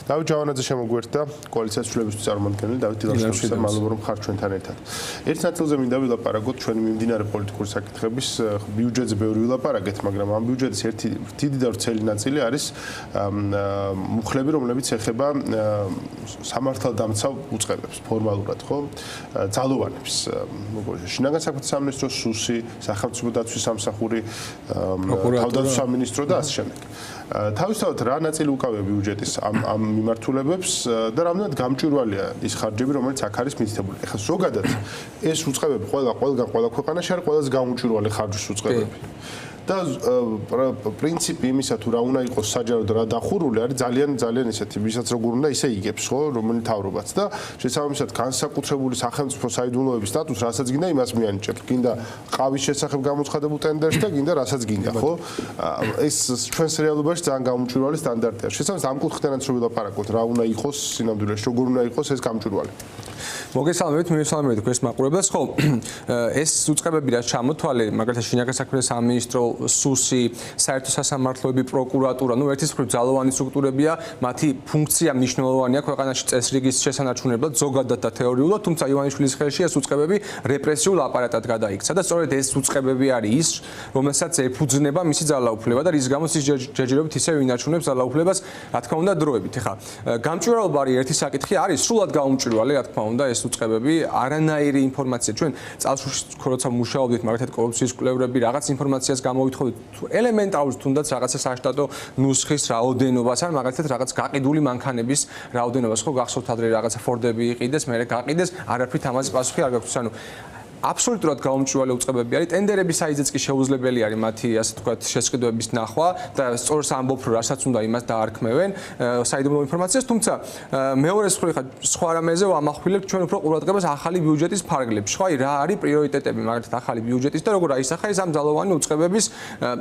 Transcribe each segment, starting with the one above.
დავით ჯავანაძე შემოგვერთა კოალიციას ცვლილებისთვის წარმომადგენელი დავით დილაშვილის მადლობა რომ ხართ ჩვენთან ერთად. ერთ ნაწილზე მინდა ვილაპარაკოთ ჩვენი მიმდინარე პოლიტიკური საკითხების ბიუჯეტზე ბევრი ვილაპარაკეთ, მაგრამ ამ ბიუჯეტის ერთი დიდი და ვრცელი ნაწილი არის მუხლები, რომლებიც ეხება სამართალდამცავ უწყებებს ფორმალურად, ხო? ძალოვანებს. შინაგან საქმეთა სამინისტროს სუსი, სახელმწიფო დაცვის სამსახური, თავდაცვის სამინისტრო და ასე შემდეგ. თავისთავად რა ნაწილი უკავია ბიუჯეტის ამ მიმართულებებს და რამდენად გამჭვირვალეა ის ხარჯები, რომელიც აქ არის მითითებული. ეხლა ზოგადად ეს უწყებები ყველა ქვეყანაში არის ყველაზე გამჭვირვალე ხარჯის უწყებები. და პრინციპი იმისა თუ რა უნდა იყოს საჯაროდ რა დახურული არის ძალიან ისეთი, ვისაც როგორ უნდა ისე იგებს, ხო, რომელი თავრობაც და შესაბამისად განსაკუთრებული სახელმწიფო საიდუმლოების სტატუსს რასაც გინდა იმას მიანიჭებთ. გინდა ყავის შესახებ გამოცხადებულ ტენდერს და გინდა რასაც გინდა, ხო? ეს ჩვენს რეალობაში ძალიან გამჭვირვალე სტანდარტია. შესაბამისად ამ კუთხითაც რო ვილაპარაკოთ, რა უნდა იყოს სინამდვილეში, როგორ უნდა იყოს ეს გამჭვირვალე. მოგესალმებით, მივესალმებით თქვენს მაყურებელს. ხო, ეს უწყებები რაც ჩამოთვალე, მაგალითად შინაგან საქმეთა სამინისტრო, სუსი, საერთო სასამართლოები, პროკურატურა, ერთის მხრივ ძალოვანი სტრუქტურებია, მათი ფუნქცია მნიშვნელოვანია ქვეყანაში წესრიგის შესანარჩუნებლად, ზოგადად და თეორიულად, თუმცა ივანიშვილის ხელში ეს უწყებები რეპრესიულ აპარატად გადაიქცა და სწორედ ეს უწყებები არის ის, რომელსაც ეფუძნება მისი ძალაუფლება და რის გამოც ის ჯერჯერობით ისე ინარჩუნებს ძალაუფლებას, რა თქმა უნდა, დროებით. ეხლა გამჭვირვალობა არის ერთი საკითხი, არის სრულად გამჭვირვალე, რა თქმა უნდა, ეს უწყებები, არანაირი ინფორმაცია ჩვენ წალშუში როცა მუშაობდით, მაგალითად კორუფციის კვლევრები, რაღაც ინფორმაციას გამოვითხოვეთ, ელემენტარულ თუნდაც რაღაცა საშტატო ნუსხის რაოდენობას, ან მაგალითად რაღაც გაყიდული მანქანების რაოდენობას, ხო, გახსოვთ ადრე რაღაცა ფორდები იყიდეს, მერე გაყიდეს, არაფრით ამაზე პასუხი არ გაგვაქვს. ანუ აბსოლუტურად გამომჭვირვალე უწყებები არის. ტენდერების საიზეც კი შეუძლებელი არის მათი, ასე ვთქვათ, შესყიდვების ნახვა და სწორს ამბობ, რომ რასაც უნდა იმას დაარქმევენ საიდუმლო ინფორმაციას, თუმცა მეორე სხვა რამეზე ვამახვილებთ ჩვენ უფრო ყურადღებას ახალი ბიუჯეტის ფარგლებში. ხო, რა არის პრიორიტეტები მაგალითად ახალი ბიუჯეტის და როგორ აისახა ეს ამ ძალოვანი უწყებების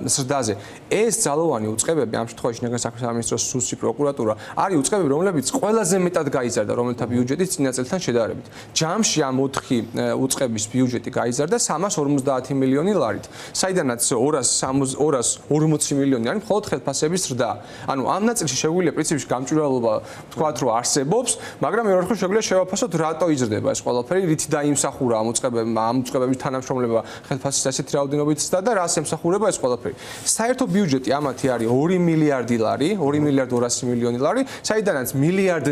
ზრდაზე. ეს ძალოვანი უწყებები, ამ შემთხვევაში შინაგან საქმეთა სამინისტროს სუსი, პროკურატურა, არის უწყებები, რომლებიც ყველაზე მეტად გაიზარდა, რომელთა ბიუჯეტიც წინა წელთან შედარებით. ჯამში ამ 4 უწყების ბიუჯეტი გაიზარდა 350 მილიონი ლარით. საიდანაც 240 მილიონი არის მხოლოდ ხელფასების ზრდა. ანუ ამ ნაწილში შეგვიძლია პრინციპში გამჭვირვალობა თქვათ, რომ არსებობს, მაგრამ მეორე მხრივ შეგვიძლია შევაფასოთ, რატო იზრდება ეს ყველაფერი, რითი დაიმსახურა ამ უწყებების თანამშრომლობა ხელფასის ასეთი რაოდენობით და რას ემსახურება ეს ყველაფერი. საერთო ბიუჯეტი ამათი არის 2 მილიარდი ლარი, 2 მილიარდ 200 მილიონი ლარი, საიდანაც 1,5 მილიარდი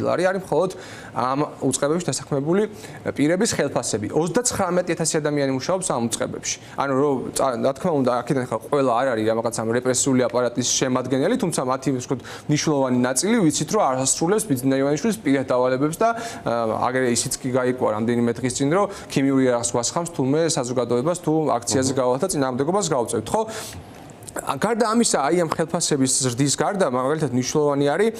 ლარი არის მხოლოდ ამ უწყებებში დასაქმებული პირების ხელფასები. 39,000 ადამიანი მუშაობს ამ უწყებებში. ანუ რა თქმა უნდა, აქედან ხა ყველა არ არის რაღაცა რეპრესიული აპარატის შემადგენელი, თუმცა მათი ვთქვათ მნიშვნელოვანი ნაწილი ვიცით, რომ არ ასრულებს ბიძინა ივანიშვილის პირად დავალებებს და აგერე ისიც კი გაიგვა რამდენიმე დღის წინ, რომ ქიმიური იარაღს გვასხამს თურმე საზოგადოებას თუ აქციაზე გავალთ და წინააღმდეგობას გავწევთ, ხო? გარდა ამისა, აი ამ ხელფასების ზრდის გარდა, მაგალითად მნიშვნელოვანი არის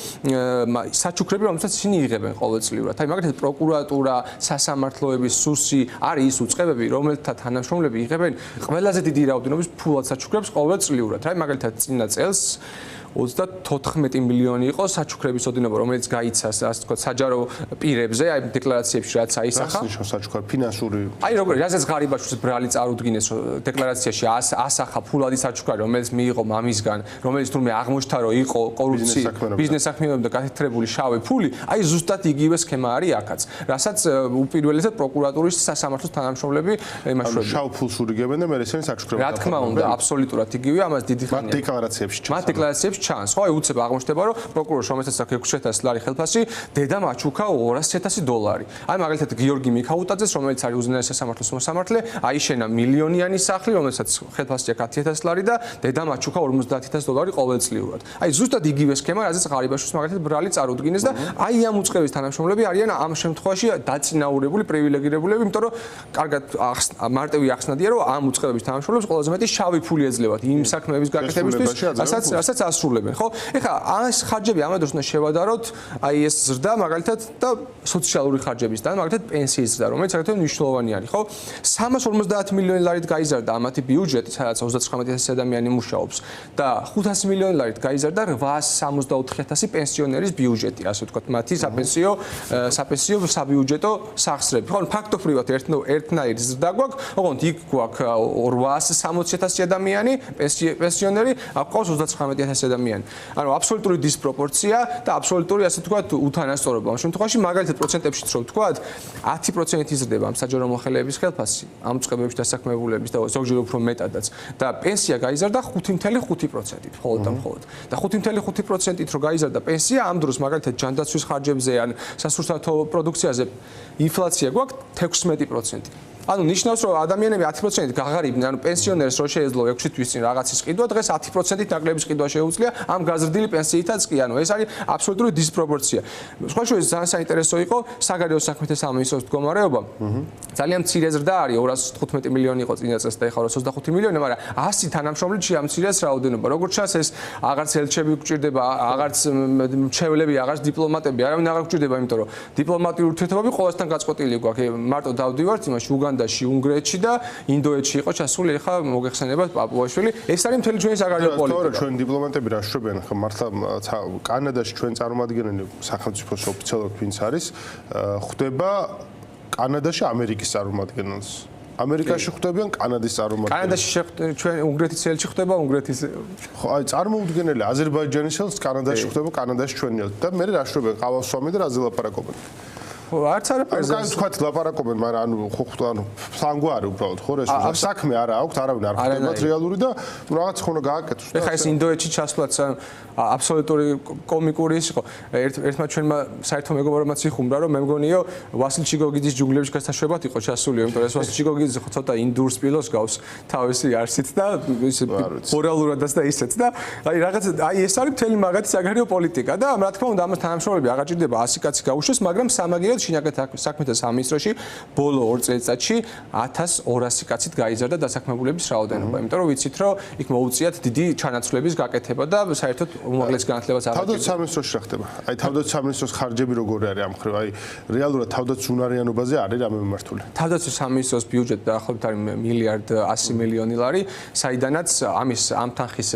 საჩუქრები, რომელსაც ისინი იღებენ ყოველწლიურად. აი მაგალითად პროკურატურა, სასამართლოების სუსი არის ის უწყებები, რომელთა თანამშრომლები იღებენ ყველაზე დიდი რაოდენობის ფულად საჩუქრებს ყოველწლიურად. აი მაგალითად წინა წელს 34 მილიონი იყო საჩუქრების ოდენობა, რომელიც გაიცა, ასე ვთქვათ, საჯარო პირებზე, აი დეკლარაციებში რაც აისახა. საჩუქრები ფინანსური. აი როგორ, რასაც ღარიბაშვილის ბრალი წარუდგინეს დეკლარაციაში ასახა ფულადი საჩუქარი, რომელიც მიიღო მამისგან, რომელიც თურმე აღმოჩნდა, რომ იყო კორუფციის ბიზნეს საქმიანობამ და გათეთრებული შავი ფული, აი ზუსტად იგივე სქემა არის აქაც, რასაც უპირველესად პროკურატურის სასამართლოს თანამშრომლები იმაშორებენ. შავ ფულს ურიგებენ და მე ესენი საჩუქრები. რა თქმა უნდა, აბსოლუტურად იგივე, ამას დიდი ხანია. მათ დეკლარაციებში ჩანს, ხო, უცებ აღმოჩნდება, რომ პროკურორ რომელსაც აქვს 600,000 ლარი ხელფასი, დედამ აჩუქა 200,000 დოლარი. აი მაგალითად გიორგი მიქაუტაძეს, რომელიც არის უზენაეს სასამართლოს მოსამართლე, აიშენა მილიონიანი სახლი, რომელსაც ხელფასი აქვს 10,000 ლარი და დედამ აჩუქა 50,000 დოლარი ყოველწლიურად. აი ზუსტად იგივე სქემა, რაზეც ღარიბაშვილს მაგალითად ბრალი წარუდგინეს და აი ამ უწყების თანამშრომლები არიან ამ შემთხვევაში დაწინაურებული, პრივილეგირებულები, იმიტომ რომ კარგად მარტივი ახსნადია, რომ ამ უწყების თანამშრომლებს ყველაზე მეტი შავი ფული ეძლევათ იმ საქმეების გაკეთებისთვის, რასაც ასრულებენ, ხო? ეხლა ეს ხარჯები ამადროს უნდა შევადაროთ, აი ეს ზრდა მაგალითად და სოციალური ხარჯებისგან, მაგალითად პენსიის ზრდა, რომელიც აგრეთვე მნიშვნელოვანი არის, ხო? 350 მილიონი ლარით გაიზარდა ამათი ბიუჯეტი, სადაც 39,000 ადამიანი მუშაობს და 500 მილიონი ლარით გაიზარდა 864,000 პენსიონერის ბიუჯეტი, ასე ვთქვათ, მათი საპენსიო საბიუჯეტო სახსრები. ხო, ფაქტობრივად ერთნაირი ზრდა გვაქვს, ოღონდ იქ გვაქვს 860,000 ადამიანი პენსიონერი, აქვს 39,000 ადამიანი. ანუ აბსოლუტური დისპროპორცია და აბსოლუტური ასე ვთქვათ უთანასწორობა. ამ შემთხვევაში მაგალითად პროცენტებშიც რომ ვთქვათ 10% იზრდება ამ საჯარო მოხელეების ხელფასი, ამ წყებებში დასაქმებულების და ზოგჯერ უფრო მეტადაც და პენსია გაიზარდა 5.5%-ით მხოლოდ და მხოლოდ. და 5.5%-ით რო გაიზარდა პენსია, ამ დროს მაგალითად ჯანდაცვის ხარჯებზე ან სასურსათო პროდუქციაზე ინფლაცია გვაქვს 16%. ანუ ნიშნავს რომ ადამიანები 10%-ით გაღარიბდნენ, ანუ პენსიონერს რო შეეძლო 6 თვის წინ რაღაცის ყიდვა, დღეს 10%-ით ნაკლების ყიდვა შეუძლია ამ გაზრდილი პენსიითაც კი, ანუ ეს არის აბსოლუტური დისპროპორცია. სხვა შორის ძალიან საინტერესო იყო საგარეო საქმეთა სამინისტროს მდგომარეობა. ძალიან მცირე ზრდა არის 215 მილიონი იყო წინა წელს და ეხლა 25 მილიონი, მაგრამ 100 თანამშრომლით შეამცირეს რაოდენობა. როგორც ჩანს ეს აღარც ელჩები გვჭირდება, აღარც მრჩევლები, აღარც დიპლომატები, არავინ აღარ გვჭირდება, იმიტომ რომ დიპლომატიური ურთიერთობები ყოველასთან გაწყვეტილი გვაქვს. მარტო დავდივართ იმაში უგანდაში, უნგრეთში და ინდოეთში იყო ჩასული, ეხლა მოგეხსენებათ პაპუაშვილი. ეს არის მთელი ჩვენი საგარეო პოლიტიკა. ჩვენ დიპლომატები რა შევებიან, ხა მართლა კანადაში ჩვენ წარმომადგენელი სახელმწიფოს ოფიციალურად ვინც არის, ხვდება კანადაში ამერიკის წარმომადგენელს. ამერიკაში ხვდებიან კანადის წარმომადგენლებს. კანადაში ჩვენ უნგრეთის ელჩი ხვდება უნგრეთის. ხო, აი წარმოუდგენელი აზერბაიჯანის ელჩი კანადაში ხვდება კანადაში ჩვენი ელჩი და მე რა შევებიან ყავასვამი და რაზე ლაპარაკობენ. ხო, არც არაფერზე. ანუ თქვათ ლაპარაკობენ, მაგრამ ანუ ხო ანუ ფლანგო არის უბრალოდ, ხო, ეს საქმე არა აქვს, არავინ არ ხვდებათ რეალური და რაღაც ხონა გააკეთოს. ეხლა ეს ინდოეთში ჩასვლაც აბსოლუტური კომიკური ის იყო. ერთმა ჩვენმა საერთო მეგობრებმაც იხუმრა, რომ მე მგონიო ვასილ ჩიგოგიძის ჯუნგლებში გასაშვებად იყო ჩასული, იმიტომ რომ ეს ვასილ ჩიგოგიძე ხო ცოტა ინდურ სპილოს გავს თავისი არსით და ის მორალურადაც და ისეც და აი რაღაც აი ეს არის მთელი მაგათი საგარეო პოლიტიკა და რა თქმა უნდა ამას თანამშრომლები აღარ ჭირდება 100 კაცი გაუშვეს, მაგრამ სამაგიეროდ შინაგან საქმეთა სამინისტროში ბოლო 2 წელიწადში 1200 კაცით გაიზარდა დასაქმებულების რაოდენობა. იმიტომ რომ ვიცით რომ იქ მოუწიათ დიდი ჩანაცვლების გაკეთება და საერთოდ უმაღლეს განათლებას აღარ თავდაცვის სამინისტროში რა ხდება? აი თავდაცვის სამინისტროს ხარჯები როგორი არის ამ მხრივ? აი რეალურად თავდაცვის უნარიანობაზე არის რამე მიმართული? თავდაცვის სამინისტროს ბიუჯეტი დაახლოებით არის 1.100 მილიონი ლარი, საიდანაც ამის ამ თანხის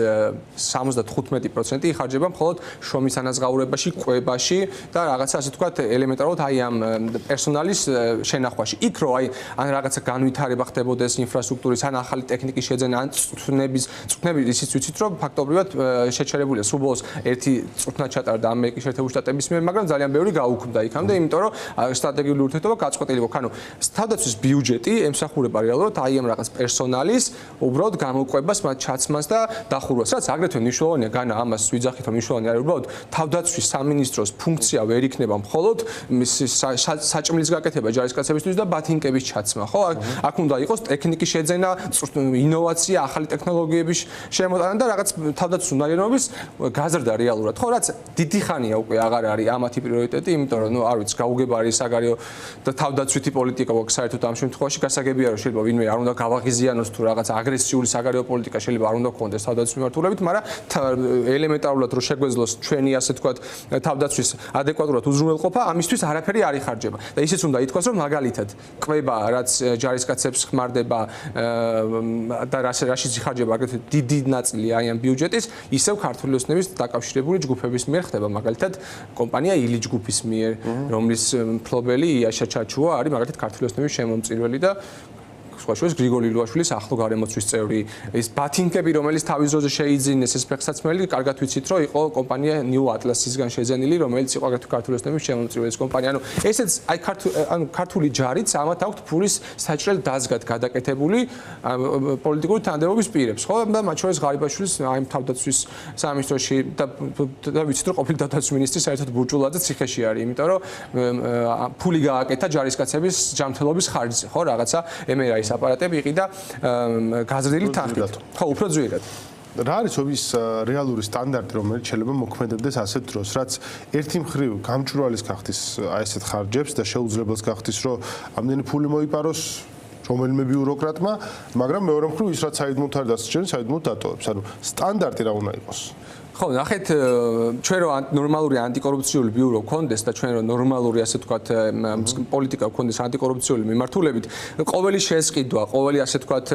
75% იხარჯება მხოლოდ შრომის ანაზღაურებაში, კვებაში და რაღაცა ასე ვთქვათ ელემენტარულად აი ამ პერსონალის შენახვაში. იქ რო აი ან რაღაცა განვითარება ხდებოდეს ინფრასტრუქტურის, ან ახალი ტექნიკის შეძენა, ან წვნები ისიც ვიცით რომ ფაქტობრივად შეჩერებულია. სულ ბოლოს ერთი წვნა ჩატარდა ამერიკის შეერთებული შტატების მიერ, მაგრამ ძალიან ბევრი გაუქმდა იქამდე, იმიტომ რომ სტრატეგიული ურთიერთობა გაწყვეტილი იყო. ანუ თავდაცვის ბიუჯეტი ემსახურება რეალურად აი ამ რაღაც პერსონალის უბრალოდ გამოყვებას, მათ ჩაცმას და დახურვას. რაც აგრეთვე მნიშვნელოვანია, განა ამას ვიძახით რომ მნიშვნელოვანი არის უბრალოდ თავდაცვის სამინისტროს ფუნქცია ვერ იქნება მხოლოდ საჭმლის გაკეთება ჯარისკაცებისთვის და ბათინკების ჩაცმა, ხო? აქ უნდა იყოს ტექნიკის შეძენა, ინოვაცია, ახალი ტექნოლოგიების შემოტანა და რაღაც თავდაცვის უნარიანობის გაზრდა რეალურად, ხო? რაც დიდი ხანია უკვე აღარ არის ამათი პრიორიტეტი, იმიტომ რომ ნუ არ ვიცი, გაუგებარი საგარეო და თავდაცვითი პოლიტიკა გვაქვს საერთოდ ამ შემთხვევაში გასაგებია რომ შეიძლება ვინმე არ უნდა გავაღიზიანოს თუ რაღაც აგრესიული საგარეო პოლიტიკა შეიძლება არ უნდა გქონდეს თავდაცვის მიმართულებით, მაგრამ ელემენტარულად რომ შეგვეძლოს ჩვენი ასე ვთქვათ თავდაცვის ადეკვატურად უზრუნველყოფა, ამისთვის არაფერი არ იხარჯება. და ისიც უნდა ითქვას, რომ მაგალითად კვება, რაც ჯარისკაცებს ხმარდება და რაშიც იხარჯება აგრეთვე დიდი ნაწილი აი ამ ბიუჯეტის, ისევ ქართული ოცნების დაკავშირებული ჯგუფების მიერ ხდება, მაგალითად კომპანია ილი ჯგუფის მიერ, რომლის მფლობელი იაშა ჩაჩუა არის მაგალითად ქართული ოცნების შემომწირველი და სხვა შორის გრიგოლი ლუაშვილის ახლო გარემოცვის წევრი. ეს ბათინკები, რომელიც თავის დროზე შეიძინეს ეს ფეხსაცმელი, კარგად ვიცით, რომ იყო კომპანია New Atlas-ისგან შეზენილი, რომელიც იყო აგრეთვე ქართული ოცნების შემომწირველი კომპანია. ანუ ესეც აი ქართული ჯარიც ამათ აქვთ ფულის საჭრელ დაზგად გადაკეთებული პოლიტიკური თანამდებობის პირებს, ხო? და მათ შორის ღარიბაშვილის აი თავდაცვის სამინისტროში და ვიცით, რომ ყოფილი თავდაცვის მინისტრი საერთოდ ბურჭულაძე ციხეში არის, იმიტომ რომ ფული გააკეთა ჯარისკაცების ჯანმრთელობის ხარჯზე, ხო? რაღაცა ემერაის აპარატები იყიდა გაზრდილი თანხით. ხო, უფრო ძვირად. რა არის ის რეალური სტანდარტი, რომელიც შეიძლება მოქმედებდეს ასეთ დროს, რაც ერთი მხრივ გამჭვირვალეს გახდის აი ესეთ ხარჯებს და შეუძლებელს გახდის, რომ ამდენი ფული მოიპაროს რომელიმე ბიუროკრატმა, მაგრამ მეორე მხრივ ის რაც საიდუმლოდ არის დასაჭერელი, საიდუმლოდ დატოვებს. ანუ სტანდარტი რა უნდა იყოს? ხო, ნახეთ, ჩვენ რო ნორმალური ანტიკორუფციული ბიურო გქონდეს და ჩვენ რო ნორმალური ასე ვთქვათ პოლიტიკა გქონდეს ანტიკორუფციული მიმართულებით, ყოველი შესყიდვა, ყოველი ასე ვთქვათ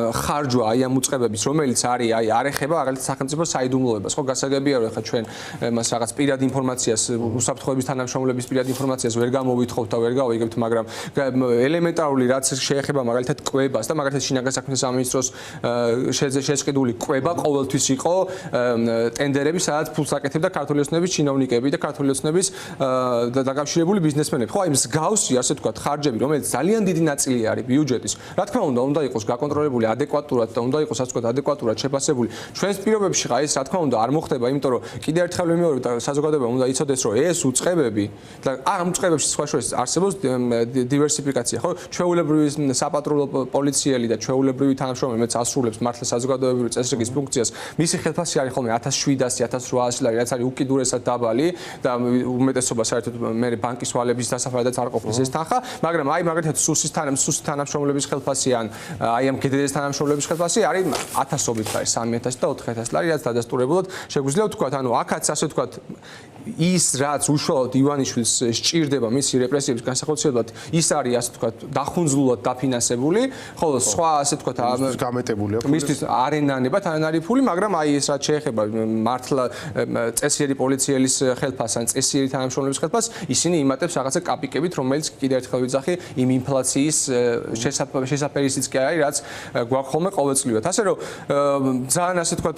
ხარჯვა აი ამ უწყებების, რომელიც არის აი არ ეხება მაგალითად სახელმწიფოს საიდუმლოებას, ხო, გასაგებია რომ ახლა ჩვენ მას რაღაც პირად ინფორმაციას, უსაფრთხოების თანამშრომლების პირად ინფორმაციას ვერ გამოვითხოვთ და ვერ გავიგებთ, მაგრამ ელემენტარული რაც შეეხება მაგალითად კვებას და მაგალითად შინაგან საქმეთა სამინისტროს შესყიდული კვება ყოველთვის იყო ტენდერები, სადაც ფულს აკეთებდა ქართული ოცნების ჩინოვნიკები და ქართული ოცნების დაკავშირებული ბიზნესმენები. ხო, აი მსგავსი, ასე ვთქვათ, ხარჯები, რომელიც ძალიან დიდი ნაწილი არის ბიუჯეტის. რა თქმა უნდა იყოს გაკონტროლებული ადეკვატურად და უნდა იყოს, ასე ვთქვათ, ადეკვატურად შეფასებული. ჩვენს პირობებში ხა ეს, რა თქმა უნდა, არ მოხდება, იმიტომ რომ კიდევ ერთხელ ვიმეორებ და საზოგადოება უნდა იცოდეს, რომ ეს უწყებები და ამ უწყებებში სხვა შორის არსებობს დივერსიფიკაცია, ხო? ჩვეულებრივი საპატრულო პოლიციელი და ჩვეულებრივი თანამშრომელი, რომელიც ასრულებს მართლა საზოგადოებრივი წესრიგის ფუნქციას, მისი ხელფასი არის ხოლმე 1700-1800 ლარი, რაც არის უკიდურესად დაბალი და უმეტესობა საერთოდ მე ბანკის ვალების დასაფარადაც არ ყოფნის ეს თანხა, მაგრამ აი მაგალითად სუსის თანამშრომლების ხელფასი ან აი ამ გედეdes თანამშრომლების ხელფასი არის 1000-ობით არის 3000 და 4000 ლარი, რაც დადასტურებულად შეგვიძლია ვთქვათ, ანუ აქაც ასე ვთქვათ ის რაც უშუალოდ ივანიშვილს სჭირდება მისი რეპრესიების განსახორციელებლად, ის არის ასე ვთქვათ დახუნძლულად დაფინანსებული, ხოლო სხვა ასე ვთქვათ გამეტებული აქვს. მისთვის არენანებად არ არის ფული, მაგრამ აი ეს რაც შეეხება მართლა წესიერი პოლიციელის ხელფასს ან წესიერი თანამშრომლების ხელფასს, ისინი იმატებს რაღაცა კაპიკებით, რომელიც კიდევ ერთხელ ვიძახი იმ ინფლაციის შესაფერისიც კი არის, რაც გვაქვს ხოლმე ყოველწლიურად. ასე რომ ძალიან ასე ვთქვათ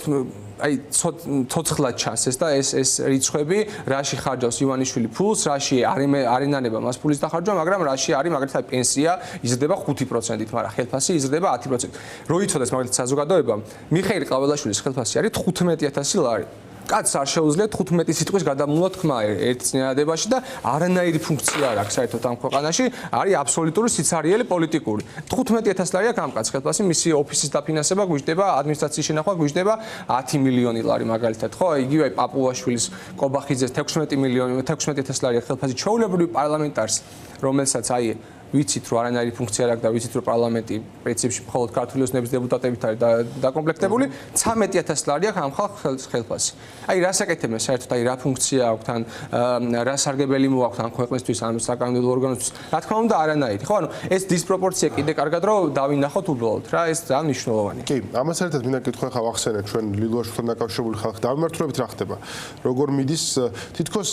აი ცოცხლად ჩანს ეს და ეს რიცხვები რაში ხარჯავს ივანიშვილი ფულს, რაში არენანება მას ფულის დახარჯვა, მაგრამ რაში არის მაგალითად პენსია იზრდება 5%-ით, მაგრამ ხელფასი იზრდება 10%. რო იცოდეს მაგალითად საზოგადოებამ, მიხეილ ყაველაშვილის ხელფასი არის 15000 ლარი. კაც არ შეუძლია 15 სიტყვის გადამულა თქმა ერთ წინადადებაში და არანაირი ფუნქცია არ აქვს საერთოდ ამ ქვეყანაში, არის აბსოლუტური სიცარიელი პოლიტიკური. 15000 ლარი აქვს ამ კაც ხელფასი, მისი ოფისის დაფინანსება გვიждდება, ადმინისტრაციის შენახვა გვიждდება 10 მილიონი ლარი მაგალითად, ხო? იგივე პაპუაშვილის, კობახიძეს 16000 ლარი ხელფასი ჩვეულებრივი პარლამენტარს, რომელსაც აი ვიცით რომ არანაირი ფუნქცია არ აქვს და ვიცით რომ პარლამენტი პრინციპში მხოლოდ ქართული ოცნების დეპუტატებით არის დაკომპლექტებული, 13000 ლარი აქვს ამ ხალხს ხელფასი. აი რას აკეთებენ საერთოდ, აი რა ფუნქცია აქვს თან, რა სარგებელი მოაქვს ამ ქვეყნისთვის, ამ საკანონმდებლო ორგანოსთვის? რა თქმა უნდა არანაირი. ხო, ანუ ეს დისპროპორცია კიდე კარგად რომ დავინახოთ უბრალოდ რა, ეს ძალიან მნიშვნელოვანია. კი, ამას ერთად მინდა კითხვა ხა ვახსენეთ ჩვენ ლილვაშვილთან დაკავშირებული ხალხი დამიმართულებით რა ხდება? როგორ მიდის თითქოს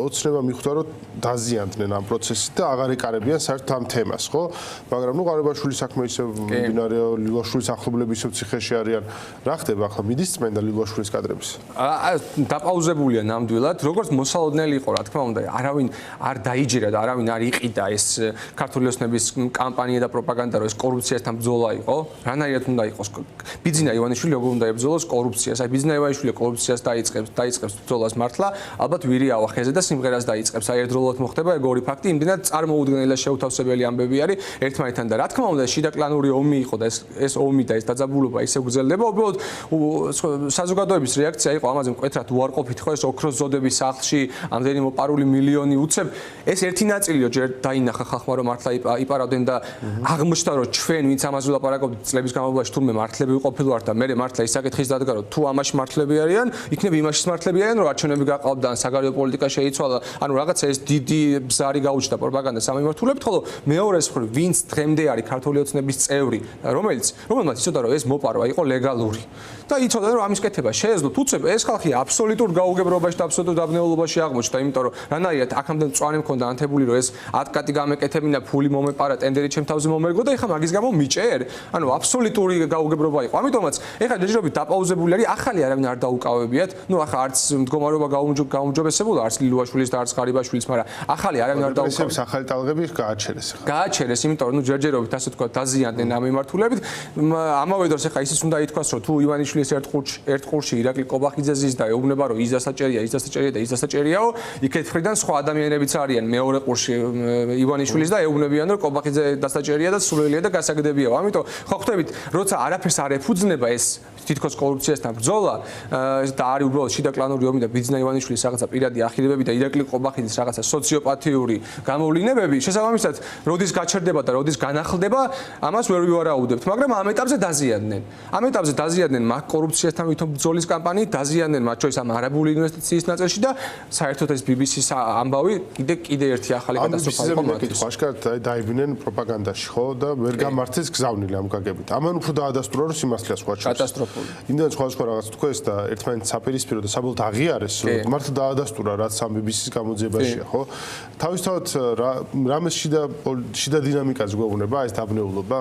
ოცნება მიხვდა რომ დაზიანდნენ ამ პროცესით და აღარ ეკარებიან ამ თემას, ხო? მაგრამ ნუ ყარაბაშვილის საქმე ისე მიმდინარეა, ლილვაშვილის ახლობლები ისე ციხეში არიან. რა ხდება ახლა მიდის წმენდა ლილვაშვილის კადრების? დაპაუზებულია ნამდვილად, როგორც მოსალოდნელი იყო, რა თქმა უნდა, არავინ არ დაიჯერა და არავინ არ იყიდა ეს ქართული ოცნების კამპანია და პროპაგანდა, რომ ეს კორუფციასთან ბრძოლა იყო. რანაირად უნდა იყოს? ბიძინა ივანიშვილი როგორ უნდა ებრძოლოს კორუფციას? აი ბიძინა ივანიშვილი კორუფციას დაიწყებს ბრძოლას მართლა, ალბათ ვირი ავახეზე და სიმღერას დაიწყებს. აი ერთდროულად მოხდება ეგ ორი ფაქტი, იმდენად წარმოუდგენელი და შეუთავსებელი ამბები არის ერთმანეთთან და რა თქმა უნდა შიდა კლანური ომი იყო და ეს ომი და ეს დაძაბულობა ისე გრძელდება, უბრალოდ საზოგადოების რეაქცია იყო ამაზე მკვეთრად უარყოფით, ხო ეს ოქროს ზოდების სახლში ამდენი მოპარული მილიონი უცებ, ეს ერთი ნაწილი რომ ჯერ დაინახა ხალხმა რომ მართლა იპარავდნენ და აღმოჩნდა რომ ჩვენ ვინც ამაზე ვლაპარაკობთ წლების განმავლობაში თურმე მართლები ვიყოფილ ვართ და მე მართლა ის საკითხის დადგა რომ თუ ამაში მართლები არიან, იქნებ იმაშიც მართლები არიან, რომ არჩევნები გაყავდა ან საგარეო პოლიტიკა შეიცვალა, ანუ რაღაცა ეს დიდი ბზარი გაუჩნდა პროპაგანდას სამიმართულებით, ხოლო მეორეს მხრივ ვინც დღემდე არის ქართული ოცნების წევრი, რომელმაც იცოდა რომ ეს მოპარვა იყო ლეგალური და იცოდა რომ ამის კეთება შეეძლოთ უცებ, ეს ხალხი აბსოლუტურ გაუგებრობაში და აბსოლუტურ დაბნეულობაში აღმოჩნდა, იმიტომ რომ რანაირად აქამდე მწვანე მქონდა ანთებული რომ ეს ატკატი გამეკეთებინა, ფული მომეპარა, ტენდერი ჩემ თავზე მომერგო და ეხლა მაგის გამო მიჭერ, ანუ აბსოლუტური გაუგებრობა იყო. ამიტომაც ეხლა ჯერჯერობით დაპაუზებული არის, ახალი არავინ არ დაუკავებიათ, ნუ ახლა არც მდგომარეობა გაუმჯობესებულა, არც ლილვაშვილის და არც ღარიბაშვილის, მაგრამ ახალი არავინ არ დაუკავებიათ. ახალი ტალღები გააჩერეს, იმიტომ რომ ნუ ჯერჯერობით ასე თქვა დაზიანდნენ ამ მიმართულებით. ამავე დროს ახლა ისიც უნდა ითქვას, რომ თუ ივანიშვილის ერთ ყურში ირაკლი კობახიძეზის და ეუბნება რომ ის დასაჭერიაო, იქეთ მხრიდან სხვა ადამიანებიც არიან მეორე ყურში ივანიშვილის და ეუბნებიან რომ კობახიძე დასაჭერია და სულელია და გასაგდებიაო. ამიტომ ხო ხვდებით, როცა არაფერს არ ეფუძნება ეს თითქოს კორუფციასთან ბრძოლა და არის უბრალოდ შიდა კლანური ომი და ბიძინა ივანიშვილის რაღაცა პირადი ახირებები და ირაკლი კობახიძის რაღაცა სოციოპათიური გამოვლინებები, შესაბამისად, როდის გაჩერდება და როდის განახლდება, ამას ვერ ვივარაუდებთ, მაგრამ ამ ეტაპზე დაზიანდნენ მაგ კორუფციასთან ვითომ ბრძოლის კამპანიით, დაზიანდნენ მათ შორის ამ არაბული ინვესტიციის ნაწილში და საერთოდ ეს BBC-ს ამბავი კიდე ერთი ახალი კატასტროფა იყო მათთვის. აშკარად დაიბნენ პროპაგანდაში, ხო და ვერ გამართეს გზავნილი ამ გაგებით. ამან უფრო დაადასტურა რომ სიმართლეა სხვა ჩანს. კატასტროფული. იმდენ სხვა რაღაც თქვეს და ერთმანეთს საპირისპირო და საბოლოოდ აღიარეს, რომ მართლა დაადასტურა რაც ამ BBC-ს გამოძიებაშია, ხო? თავისთავად რამეს შიდა დინამიკას გვეუბნება ეს დაბნეულობა?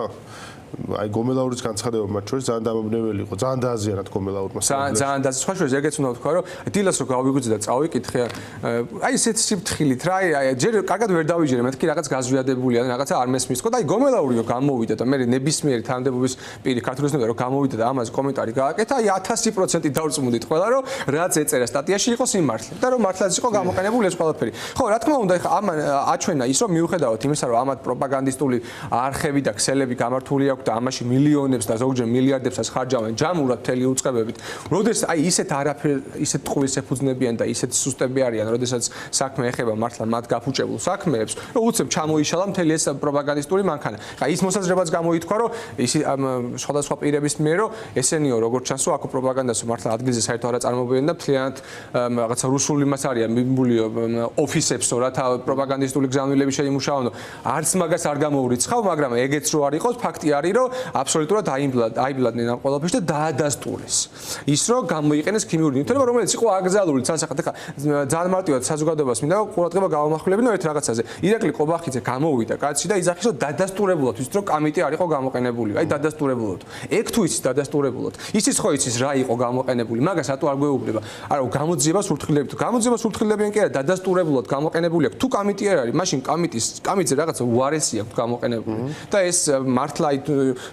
აი გომელაურის განცხადება მათ შორის ძალიან დამაბნეველი იყო, ძალიან დააზიანათ გომელაურმა. ძალიან და სხვა შორის ეგეც უნდა ვთქვა, რომ დილას რო გავიგვიძე და წავიკითხე, აი ესეთ სიფრთხილით რა, აი ჯერ კარგად ვერ დავიჯერე, მეთქი რაღაც გაზვიადებულია და რაღაცა არ მესმის ხო და აი გომელაურიო გამოვიდა და მე ნებისმიერი თანამდებობის პირი ქართულის ნებდა რომ გამოვიდა და ამაზე კომენტარი გააკეთა, აი 1000% დავწმუნდით ყველა რომ რაც ეწერა სტატიაში იყო სიმართლე და რომ მართლაც იყო გამოყენებული ეს ყველაფერი. ხო, რა თქმა უნდა, ეხლა ამან აჩვენა ის რომ მიუხედავად იმისა რომ ამათ პროპაგანდისტული არხები და ქსელები გამართული აქვს და ამაში მილიონებს და ზოგჯერ მილიარდებსაც ხარჯავენ ჯამურად მთელი უწყებებით. როდესაც აი ისეთ არაფერ ისეთ ტყუილს ეფუძნებიან და ისეთ სუსტები არიან, როდესაც საქმე ეხება მართლა მათ გაფუჭებულ საქმეებს, რომ უცებ ჩამოიშალა მთელი ეს პროპაგანდისტული მანქანა. აი ის მოსაზრებაც გამოითქვა, რომ ის სხვადასხვა პირების მიერ, რომ ესენიო როგორც ჩანს, აქ პროპაგანდას მართლა ადგილზე საერთოდ არ წარმოგვიდგენ და მთლიანად რაღაცა რუსული მას არიან მიმბულიო ოფისებსო, რათა პროპაგანდისტული გზავნილები შეიმუშაონო. არც მაგას არ გამოურიცხავ, მაგრამ ეგეც რო არ იყოს, ფაქტი არის, რომ აბსოლუტურად აიბლადნენ ამ ყველაფერს და დაადასტურეს. ის რომ გამოიყენეს ქიმიური ნივთიერება, რომელიც იყო აკრძალული ცალსახად. ეხლა ძალიან მარტივად საზოგადოებას მინდა ყურადღება გავამახვილებინო ერთ რაღაცაზე. ირაკლი ყობახიძე გამოვიდა კაცი და იძახის რომ დადასტურებულად ის რომ კამიტი არ იყო გამოყენებული. აი დადასტურებულად. ეგ თუ იცის დადასტურებულად. ისიც ხო იცის რა იყო გამოყენებული, მაგას რატო არ გვეუბნება? არა, გამოძიება სურთხილებით. გამოძიება სურთხილებიან კი არა, დადასტურებულად გამოყენებული აქვს. თუ კამიტი არ არის, მაშინ კამიტზე რაღაცა უარესი აქვს გამოყენებული. და ეს მართლა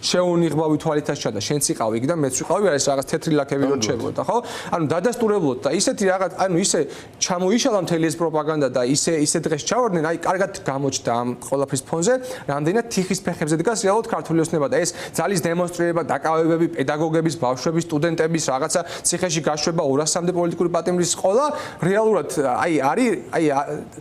შეუნიღბავი თვალითაც ჩადა, შენც იყავი იქ და მეც ვიყავი, ეს რაღაც თეთრი ლაქები რო რჩებოდა, ხო? ანუ დადასტურებულად და ისეთი რაღაც, ანუ ისე ჩამოიშალა მთელი ეს პროპაგანდა და ისე დღეს ჩავარდნენ, აი კარგად გამოჩნდა ამ ყველაფრის ფონზე, რამდენად თიხის ფეხებზე დგას რეალურად ქართული ოცნება და ეს ძალის დემონსტრირება, დაკავებები, პედაგოგების, ბავშვების, სტუდენტების, რაღაცა ციხეში გაშვება 200-მდე პოლიტიკური პატიმრის ყოლა, რეალურად აი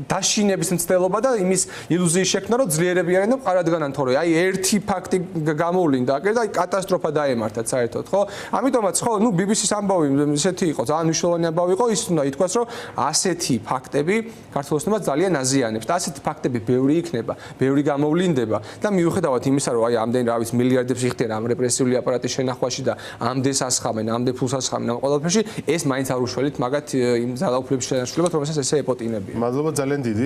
დაშინების მცდელობა და იმის ილუზიის შექმნა, რომ ძლიერები არიან და მყარადგანან, თორე აი ერთი ფაქტი გამოვლინდა და აი კატასტროფა დაემართათ საერთოდ, ხო? ამიტომაც ხო, ნუ BBC-ს ამბავი ესეთი იყო, ძალიან მნიშვნელოვანი ამბავი იყო, ის უნდა ითქვას, რომ ასეთი ფაქტები ქართულ ოცნებას ძალიან აზიანებს და ასეთი ფაქტები ბევრი იქნება, ბევრი გამოვლინდება და მიუხედავად იმისა, რომ აი ამდენ რა ვიცი მილიარდებს იხდიან ამ რეპრესიული აპარატის შენახვაში და ამდენს ასხამენ, ამდენ ფულს ასხამენ ამ ყველაფერში, ეს მაინც არ უშველით მაგათ იმ ძალაუფლების შენაშვილებად, რომელსაც ესე ეპოტინებიან. მადლობა ძალიან დიდი.